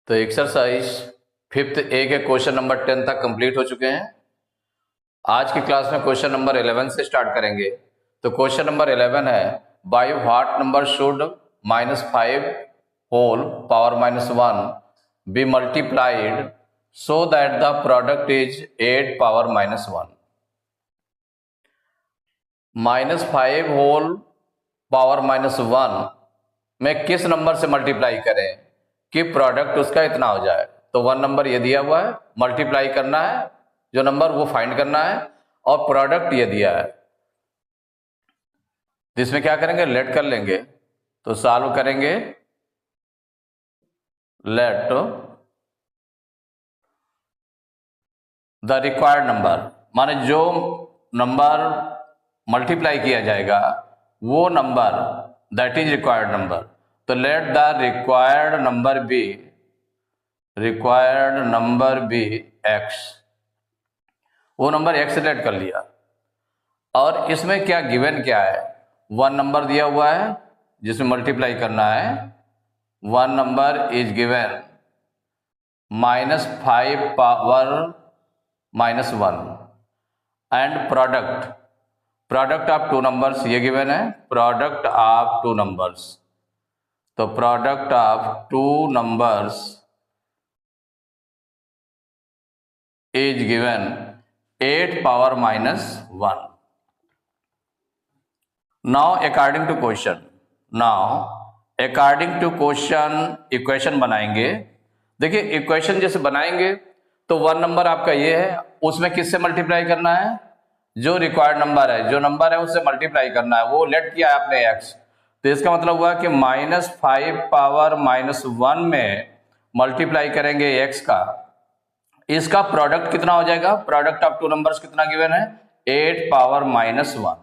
तो exercise 5th ए के question number 10 तक कंप्लीट हो चुके हैं। आज की क्लास में क्वेश्चन नंबर 11 से स्टार्ट करेंगे। तो क्वेश्चन नंबर 11 है, by what number should -5 whole power -1 be multiplied so that the product is 8 power -1। -5 whole power -1 में किस नंबर से मल्टीप्लाई करें कि प्रोडक्ट उसका इतना हो जाए। तो 1 नंबर ये दिया हुआ है, मल्टीप्लाई करना है जो नंबर वो फाइंड करना है, और प्रोडक्ट ये दिया है। तो इसमें क्या करेंगे, लेट कर लेंगे। तो सॉल्व करेंगे, लेट द रिक्वायर्ड नंबर, माने जो नंबर मल्टीप्लाई किया जाएगा वो number that is required number. तो let the required number be x. वो नंबर एक्स लेट कर लिया। और इसमें क्या गिवन क्या है, 1 नंबर दिया हुआ है जिसमें मल्टीप्लाई करना है। 1 number is given -5 power -1 and product of 2 numbers ये गिवन है, प्रोडक्ट ऑफ 2 नंबर्स। तो product of 2 numbers is given 8 power -1। Now according to question equation बनाएंगे। देखिए इक्वेशन जैसे बनाएंगे तो 1 नंबर आपका ये है, उसमें किससे मल्टीप्लाई करना है, जो रिक्वायर्ड नंबर है, जो नंबर है उससे मल्टीप्लाई करना है। वो लेट किया है आपने x, तो इसका मतलब हुआ कि -5 पावर -1 में मल्टीप्लाई करेंगे x का, इसका प्रोडक्ट कितना हो जाएगा, प्रोडक्ट ऑफ 2 नंबर्स कितना गिवन है, 8 पावर -1।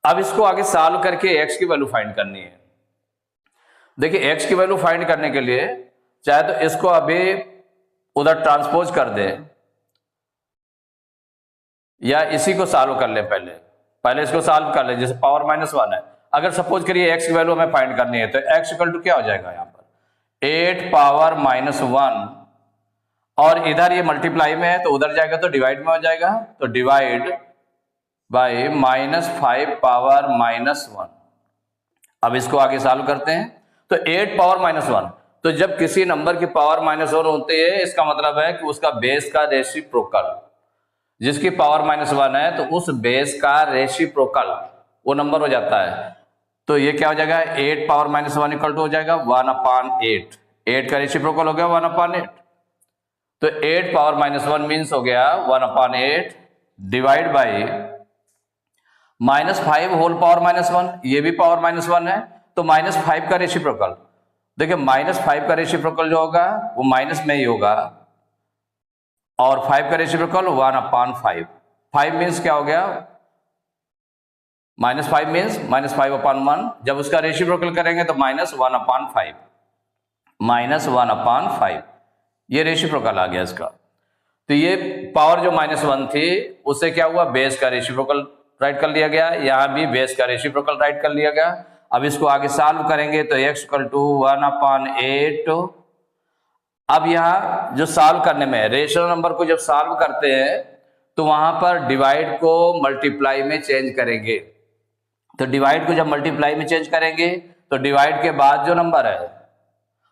अब इसको आगे सॉल्व करके x की वैल्यू फाइंड करनी है। देखिए x की वैल्यू फाइंड करने के लिए चाहे तो इसको अभी उधर ट्रांसपोज कर दे या इसी को सॉल्व कर ले, पहले इसको सॉल्व कर ले। जैसे पावर -1 है, अगर सपोज करिए x की वैल्यू हमें फाइंड करनी है, तो x इक्वल टू क्या हो जाएगा यहाँ पर 8 पावर -1, और इधर ये मल्टीप्लाई में है तो उधर जाएगा तो डिवाइड में हो जाएगा, तो डिवाइड बाय -5 पावर -1। अब इसको आगे सॉल्व करते हैं। तो 8 पावर -1, तो जब किसी नंबर की पावर -1 होती है इसका मतलब है कि उसका बेस का रेसिप्रोकल, जिसकी पावर -1 है तो उस बेस का रेसिप्रोकल वो नंबर हो जाता है। तो ये क्या हो जाएगा, 8 पावर -1 इक्वल टू हो जाएगा 1/8। 8 का रेसिप्रोकल हो गया 1/8, तो 8 पावर -1 मीन्स हो गया 1/8 डिवाइड बाई -5 होल पावर -1, ये भी पावर -1 है, तो -5 का रेसिप्रोकल, देखिए -5 का रेसिप्रोकल जो होगा वो माइनस में ही होगा, और 5 का रेसिप्रोकल 1/5। 5 मीन्स क्या हो गया, -5 मीन्स -5/1, जब उसका रेसिप्रोकल करेंगे तो -1/5 ये रेसिप्रोकल आ गया इसका। तो ये पावर जो -1 थी उससे क्या हुआ, बेस का रेसिप्रोकल राइट कर लिया गया, यहां भी बेस का रेसिप्रोकल राइट कर लिया गया। अब इसको आगे सॉल्व करेंगे तो x इक्वल टू 1/8। अब यहां जो सॉल्व करने में रेशनल नंबर को जब सॉल्व करते हैं तो वहां पर डिवाइड को मल्टीप्लाई में चेंज करेंगे। तो डिवाइड को जब मल्टीप्लाई में चेंज करेंगे तो डिवाइड के बाद जो नंबर है,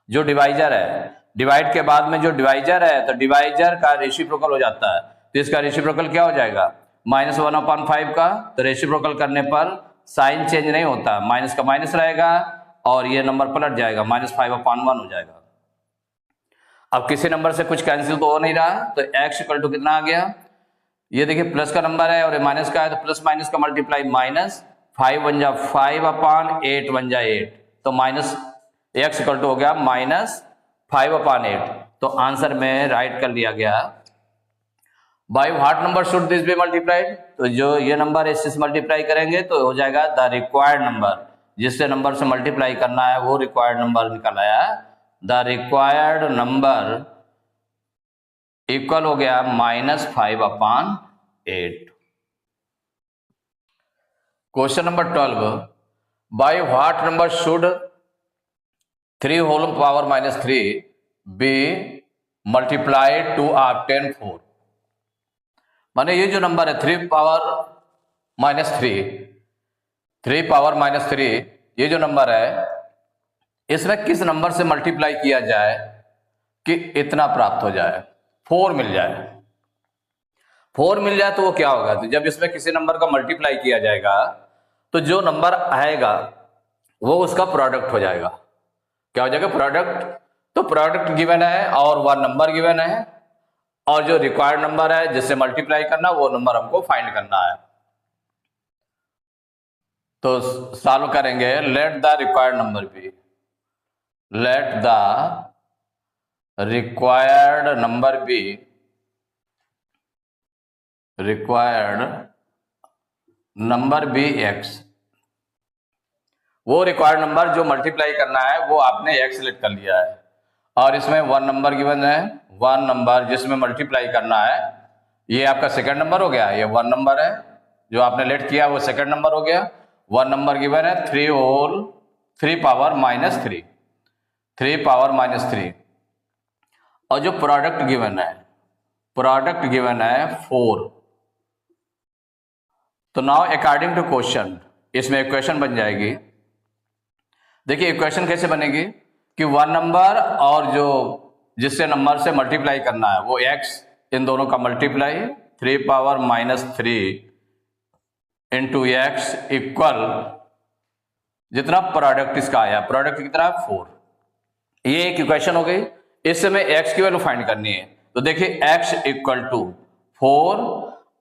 जो डिवाइजर है, डिवाइड के बाद में जो डिवाइजर है, तो डिवाइजर का रेसिप्रोकल हो जाता है। तो इसका रेसिप्रोकल क्या हो जाएगा, -1/5 का, तो रेसिप्रोकल करने पर साइन चेंज नहीं होता, माइनस का माइनस रहेगा और ये नंबर पलट जाएगा, -5/1 हो जाएगा। अब किसी नंबर से कुछ कैंसिल तो हो नहीं रहा, तो x इक्वल टू कितना आ गया, ये देखिए प्लस का नंबर है और ये माइनस का है, तो प्लस माइनस का मल्टीप्लाई, -5 बन जा 5/8 बन जा 8, तो x इक्वल टू हो गया -5/8। तो आंसर में राइट कर लिया गया। By what number should this be multiplied, तो जो ये नंबर इससे मल्टीप्लाई करेंगे तो हो जाएगा द रिक्वायर्ड नंबर, जिससे नंबर से मल्टीप्लाई करना है वो रिक्वायर्ड नंबर निकल आया। द रिक्वायर्ड नंबर इक्वल हो गया -5/8। Question number 12, by what number should 3 whole power minus 3 be multiplied to obtain 4। माने ये जो नंबर है 3 पावर माइनस 3 ये जो नंबर है इसमें किस नंबर से मल्टीप्लाई किया जाए कि इतना प्राप्त हो जाए, 4 मिल जाए। 4 मिल जाए तो वो क्या होगा, तो जब इसमें किसी नंबर का मल्टीप्लाई किया जाएगा तो जो नंबर आएगा वो उसका प्रोडक्ट हो जाएगा। क्या हो जाएगा, प्रोडक्ट। तो प्रोडक्ट गिवन है और वह नंबर गिवन है और जो रिक्वायर्ड नंबर है जिससे मल्टीप्लाई करना वो नंबर हमको फाइंड करना है। तो सॉल्व करेंगे। Let the required number be, let the required number be, required number be x. वो रिक्वायर्ड नंबर जो मल्टीप्लाई करना है वो आपने एक्स सिलेक्ट कर लिया है और इसमें 1 नंबर गिवन है, 1 नंबर जिसमें मल्टीप्लाई करना है। ये आपका सेकंड नंबर हो गया, ये 1 नंबर है जो आपने लेट किया वो सेकंड नंबर हो गया। 1 नंबर गिवन है 3 पावर माइनस 3 और जो प्रोडक्ट गिवन है 4। तो नाउ अकॉर्डिंग टू क्वेश्चन इसमें इक्वेशन बन जाएगी। देखिए इक्वेशन कैसे बनेगी कि 1 नंबर और जो जिससे नंबर से मल्टीप्लाई करना है वो x, इन दोनों का multiply 3 power minus 3 into x equal जितना प्रोडक्ट इसका आया, प्रोडक्ट कितना 4। ये एक इक्वेशन हो गई। इससे में x की वैल्यू फाइंड करनी है। तो देखिए x इक्वल टू 4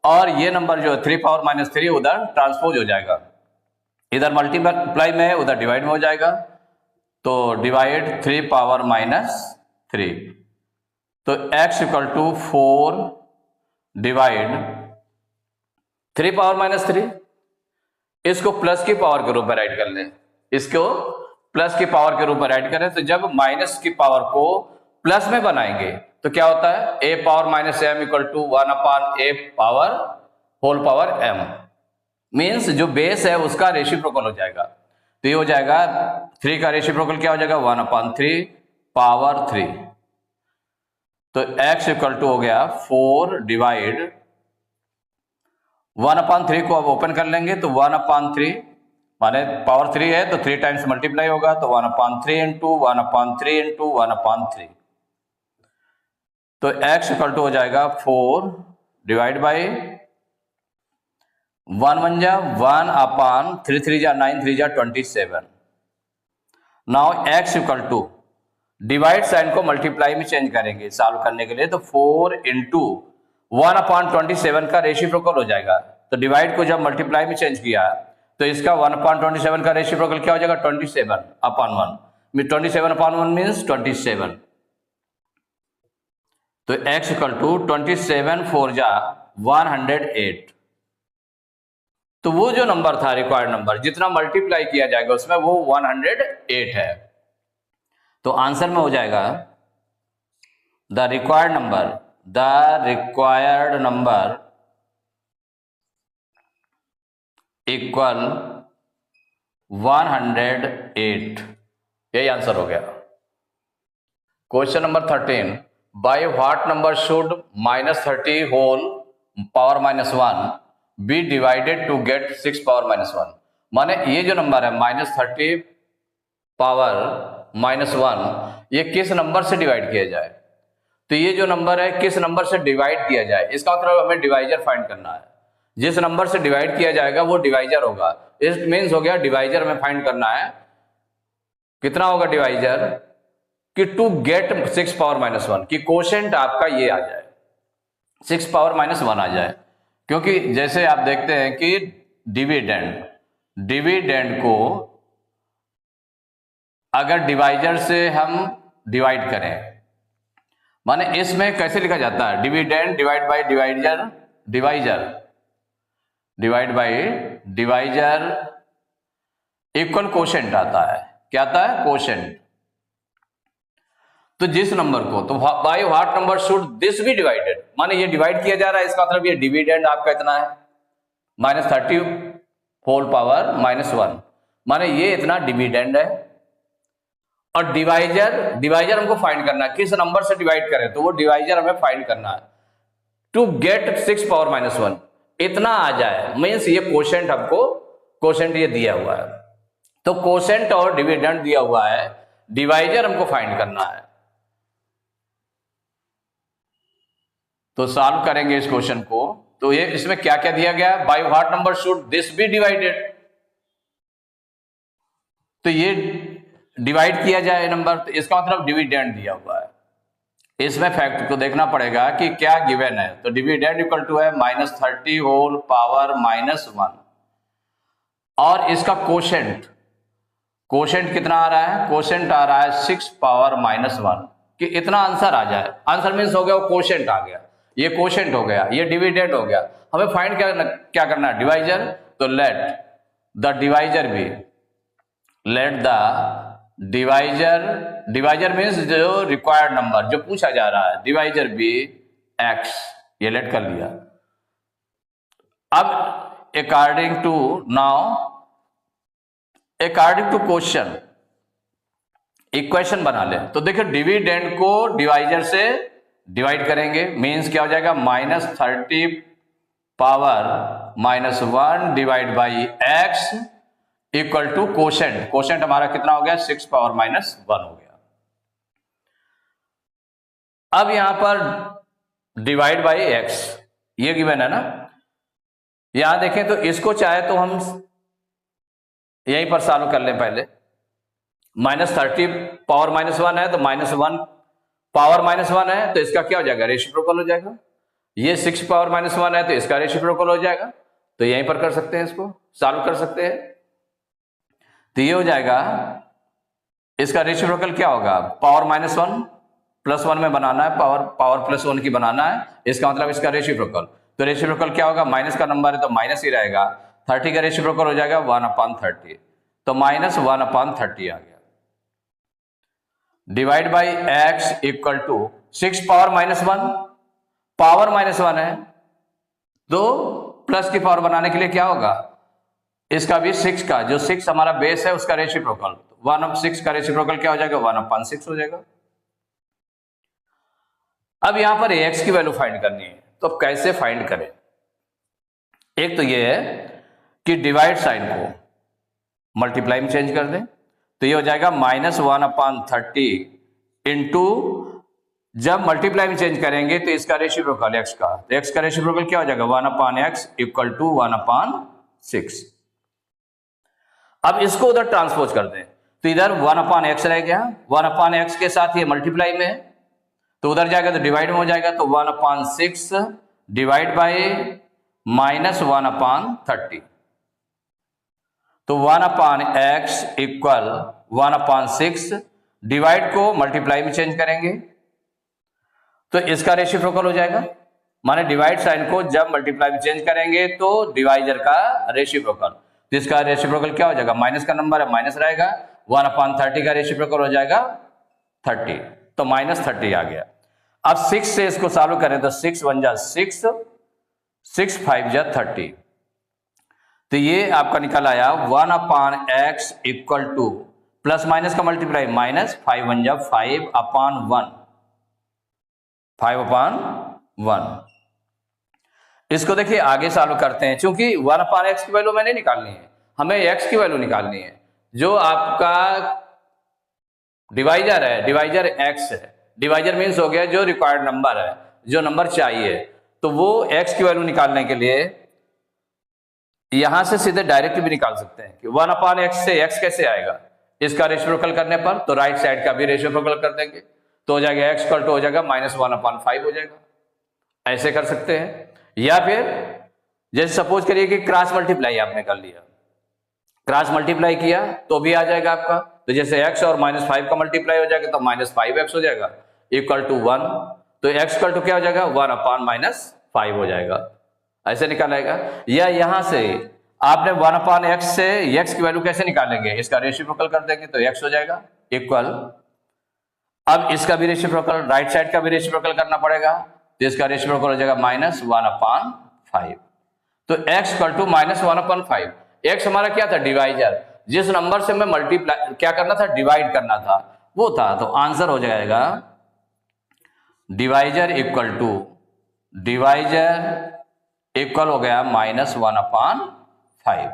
और ये नंबर जो है 3 पावर माइनस 3 उधर ट्रांसपोज हो जाएगा, इधर मल्टीप्लाई में है उधर डिवाइड में हो जाएगा। तो डिवाइड 3 पावर माइनस 3, तो x equal to 4 divide 3 power minus 3। इसको प्लस की पावर के रूप में राइट कर लें, इसको प्लस की पावर के रूप में राइट करें। तो जब माइनस की पावर को प्लस में बनाएंगे तो क्या होता है, a power minus m equal to 1 upon a power whole power m। Means जो बेस है उसका रेसिप्रोकल हो जाएगा। तो ये हो जाएगा 3 का रेसिप्रोकल क्या हो जाएगा 1 अपॉन 3 पावर 3। तो x इक्वल टू हो गया 4 डिवाइड 1 अपॉन 3 को अब ओपन कर लेंगे तो 1 अपॉन 3 माने पावर 3 है तो 3 टाइम्स मल्टीप्लाई होगा तो 1 upon 3 into 1 upon 3 into 1 upon 3। तो x इक्वल टू हो जाएगा 4 डिवाइड बाई 1 1 जा 1 अपॉन 3 3 जा 9 3 जा 27। Now x equal to divide sign को मल्टीप्लाई में चेंज करेंगे सॉल्व करने के लिए। तो 4 इंटू 1 अपॉन 27 का रेसिप्रोकल हो जाएगा। तो डिवाइड को जब मल्टीप्लाई में चेंज किया तो इसका 1 अपॉन 27 का रेसिप्रोकल क्या हो जाएगा 27 अपॉन 1। 27 upon 1 means 27। तो x इक्वल टू 27 4 जा 108। तो वो जो नंबर था रिक्वायर्ड नंबर जितना मल्टीप्लाई किया जाएगा उसमें वो 108 है। तो आंसर में हो जाएगा द रिक्वायर्ड नंबर इक्वल 108। यही आंसर हो गया। Question number 13, by what number should -30 whole power -1 be divided to get 6 power -1। माने ये जो नंबर है -30 पावर -1 ये किस नंबर से डिवाइड किया जाए। तो ये जो नंबर है किस नंबर से डिवाइड किया जाए, इसका मतलब हमें डिवाइजर फाइंड करना है। जिस नंबर से डिवाइड किया जाएगा वो डिवाइजर होगा। इट मीन्स हो गया डिवाइजर में फाइंड करना है। कितना होगा डिवाइजर कि टू गेट 6 पावर -1 की कोशेंट आपका ये आ जाए 6 पावर -1 आ जाए। क्योंकि जैसे आप देखते हैं कि डिविडेंड को अगर डिवाइजर से हम डिवाइड करें, माने इसमें कैसे लिखा जाता है dividend divide by divisor equal quotient आता है। क्या आता है कोशेंट। तो जिस नंबर को तो by what number should this be divided, माने ये डिवाइड किया जा रहा है इसका मतलब ये डिविडेंड आपका इतना है -30 होल पावर -1 माने ये इतना डिविडेंड है और डिवाइजर हमको फाइंड करना है, किस नंबर से डिवाइड करें, तो वो डिवाइजर हमें फाइंड करना है। टू गेट 6 पावर माइनस 1 इतना आ जाए, मीन्स ये कोशेंट हमको, कोशेंट ये दिया हुआ है, तो कोशेंट और डिविडेंड दिया हुआ है, डिवाइजर हमको फाइंड करना है। तो सॉल्व करेंगे इस क्वेश्चन को। तो ये इसमें क्या क्या दिया गया है, by what number should this be divided, तो ये डिवाइड किया जाए नंबर, तो इसका मतलब डिविडेंड दिया हुआ है। इसमें फैक्ट को देखना पड़ेगा कि क्या गिवन है, तो डिविडेंड इक्वल टू है -30 होल पावर -1 और इसका कोशेंट कितना आ रहा है, कोशेंट आ रहा है 6 पावर -1 कि इतना आंसर आ जाए। आंसर मीन्स हो गया वो कोशेंट आ गया, ये कोशेंट हो गया, ये डिविडेंड हो गया। हमें फाइंड क्या करना है, डिवाइजर, तो लेट द डिवाइजर मीन्स जो रिक्वायर्ड नंबर जो पूछा जा रहा है, डिवाइजर बी x, ये लेट कर लिया। अब अकॉर्डिंग टू क्वेश्चन इक्वेशन बना ले, तो देखिए डिविडेंड को डिवाइजर से डिवाइड करेंगे, मीन्स क्या हो जाएगा, -30 power -1 divide by x equal to quotient हमारा कितना हो गया, 6 पावर -1 हो गया। अब यहां पर डिवाइड बाई x ये गिवन है ना, यहां देखें तो इसको चाहे तो हम यहीं पर सॉल्व कर लें पहले। -30 पावर -1 है तो -1 पावर -1 है तो इसका क्या हो जाएगा, रेसिप्रोकल हो जाएगा। ये 6 पावर -1 है तो इसका रेसिप्रोकल हो जाएगा, तो यहीं पर कर सकते हैं, इसको सॉल्व कर सकते हैं। तो ये हो जाएगा, इसका रेसिप्रोकल क्या होगा, पावर -1 +1 में बनाना है, पावर +1 की बनाना है, इसका मतलब इसका रेसिप्रोकल। तो रेसिप्रोकल क्या होगा, माइनस का नंबर है तो माइनस ही रहेगा, 30 का रेसिप्रोकल हो जाएगा 1/30, तो -1/30 आ गया। Divide by x equal to 6 power -1, power -1 है तो प्लस की पावर बनाने के लिए क्या होगा, इसका भी 6 का, जो 6 हमारा बेस है उसका रेसिप्रोकल, 1/6 का रेसिप्रोकल क्या हो जाएगा, 1/6 हो जाएगा। अब यहां पर ax की वैल्यू फाइंड करनी है, तो अब कैसे फाइंड करें। एक तो ये है कि डिवाइड साइन को मल्टीप्लाई में चेंज कर दें, तो ये हो जाएगा -1/30 इंटू, जब मल्टीप्लाई में चेंज करेंगे तो इसका रेसिप्रोकल x का, तो x का रेसिप्रोकल क्या हो जाएगा, 1/x इक्वल टू 1/6। अब इसको उधर ट्रांसपोज कर दें, तो इधर 1/x रह गया, 1/x के साथ ये मल्टीप्लाई में है तो उधर जाएगा तो डिवाइड में हो जाएगा, तो 1/6 डिवाइड बाई -1/30, तो 1/x इक्वल 1/6, डिवाइड को मल्टीप्लाई में चेंज करेंगे तो इसका रेसिप्रोकल हो जाएगा, माने डिवाइड साइन को जब मल्टीप्लाई में चेंज करेंगे तो डिवाइजर का रेसिप्रोकल, तो इसका रेसिप्रोकल क्या हो जाएगा, माइनस का नंबर है माइनस रहेगा, 1/30 का रेसिप्रोकल हो जाएगा 30, तो -30 आ गया। अब 6 से इसको सॉल्व करें तो 6 1 जा 6, 6 5 जा 30, तो ये आपका निकल आया 1/x equal two plus minus का मल्टीप्लाई -5 1 जा 5/1, 5/1। इसको देखिए आगे सॉल्व करते हैं, क्योंकि 1/x की वैल्यू मैंने निकालनी है, हमें x की वैल्यू निकालनी है। जो आपका डिवाइजर है, डिवाइजर x है, डिवाइजर मीन्स हो गया जो रिक्वायर्ड नंबर है, जो नंबर चाहिए, तो वो x की वैल्यू निकालने के लिए यहां से सीधे डायरेक्ट भी निकाल सकते हैं कि 1/x से x कैसे आएगा, इसका रेसिप्रोकल करने पर तो राइट साइड का भी रेसिप्रोकल कर देंगे, तो हो जाएगा x इक्वल टू हो जाएगा -1/5 हो जाएगा, ऐसे कर सकते हैं। या फिर जैसे सपोज करिए कि क्रॉस मल्टीप्लाई आपने कर लिया, क्रॉस मल्टीप्लाई किया तो भी आ जाएगा आपका, तो जैसे x और -5 का मल्टीप्लाई हो जाएगा तो -5x हो जाएगा इक्वल टू 1, तो x इक्वल टू क्या हो जाएगा 1/5 हो जाएगा, ऐसे निकालेगा। या यहां से आपने 1/x से x की वैल्यू कैसे निकालेंगे, इसका रेसिप्रोकल कर देंगे तो x हो जाएगा इक्वल, अब इसका भी रेसिप्रोकल, राइट साइड का भी रेसिप्रोकल करना पड़ेगा, तो इसका रेसिप्रोकल हो जाएगा -1/5, तो x इक्वल टू -1/5। x हमारा क्या था, डिवाइजर, जिस नंबर से मैं मल्टीप्लाई क्या करना था, डिवाइड करना था, वो था, तो आंसर हो जाएगा डिवाइजर इक्वल हो गया -1/5।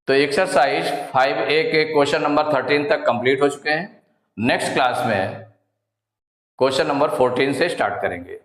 तो एक्सरसाइज 5A के क्वेश्चन नंबर 13 तक कंप्लीट हो चुके हैं। नेक्स्ट क्लास में क्वेश्चन नंबर 14 से स्टार्ट करेंगे।